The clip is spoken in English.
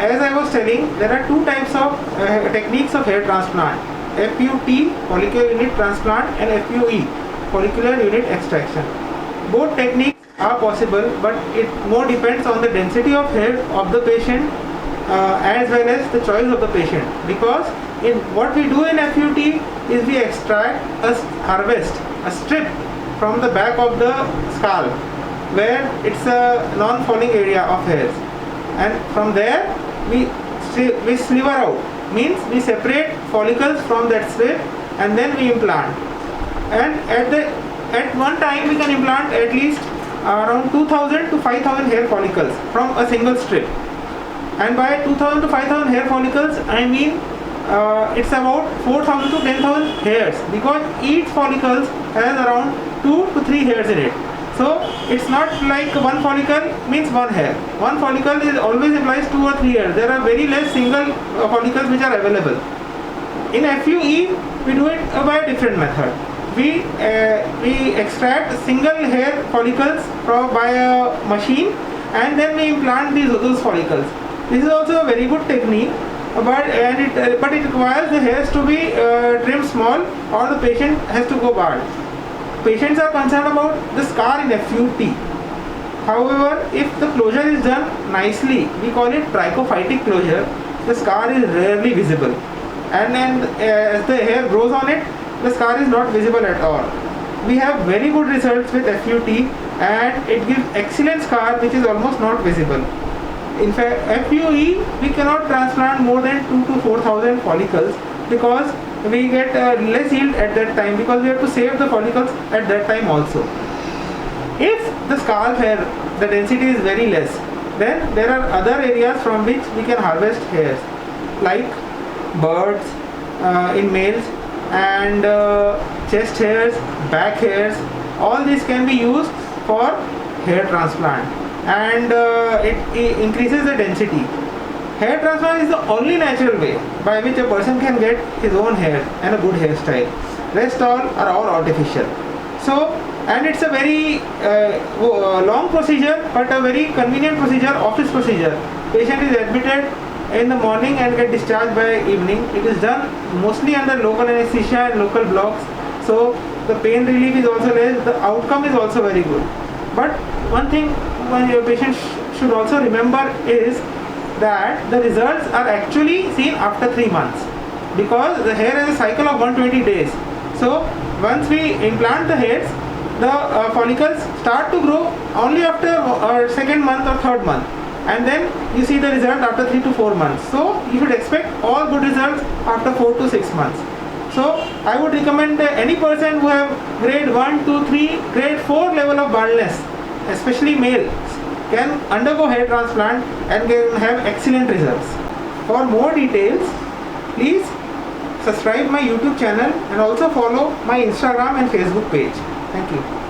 as I was telling, there are two types of techniques of hair transplant: FUT, follicular unit transplant, and FUE, follicular unit extraction. Both techniques are possible, but it more depends on the density of hair of the patient as well as the choice of the patient. Because in what we do in FUT is we extract harvest a strip from the back of the scalp where it's a non-falling area of hairs, and from there we sliver out, means we separate follicles from that strip and then we implant. And at one time we can implant at least around 2000 to 5000 hair follicles from a single strip. And by 2000 to 5000 hair follicles, I mean it's about 4000 to 10,000 hairs, because each follicle has around 2 to 3 hairs in it. So it's not like one follicle means one hair. One follicle is always implies 2 or 3 hairs. There are very less single follicles which are available. In FUE, we do it by a different method. We extract single hair follicles by a machine, and then we implant those follicles. This is also a very good technique, but it requires the hairs to be trimmed small, or the patient has to go bald. Patients are concerned about the scar in FUT. However, if the closure is done nicely, we call it trichophytic closure, the scar is rarely visible, and then as the hair grows on it, the scar is not visible at all. We have very good results with FUT, and it gives excellent scar which is almost not visible. In fact, FUE, we cannot transplant more than 2 to 4,000 follicles, because we get less yield at that time, because we have to save the follicles at that time also. If the scalp hair, the density is very less, then there are other areas from which we can harvest hairs, like birds in males, and chest hairs, back hairs. All these can be used for hair transplant, and it increases the density. Hair transplant is the only natural way by which a person can get his own hair and a good hairstyle. Rest all are all artificial. So, and it's a very long procedure, but a very convenient procedure, office procedure. Patient is admitted in the morning and get discharged by evening. It is done mostly under local anesthesia and local blocks. So the pain relief is also less. The outcome is also very good. But one thing your patient should also remember is that the results are actually seen after 3 months, because the hair has a cycle of 120 days. So once we implant the hairs, the follicles start to grow only after second month or third month, and then you see the result after 3 to 4 months. So you should expect all good results after 4 to 6 months. So I would recommend any person who have grade 1, 2, 3, grade 4 level of baldness, especially males, can undergo hair transplant and can have excellent results. For more details, please subscribe my YouTube channel and also follow my Instagram and Facebook page. Thank you.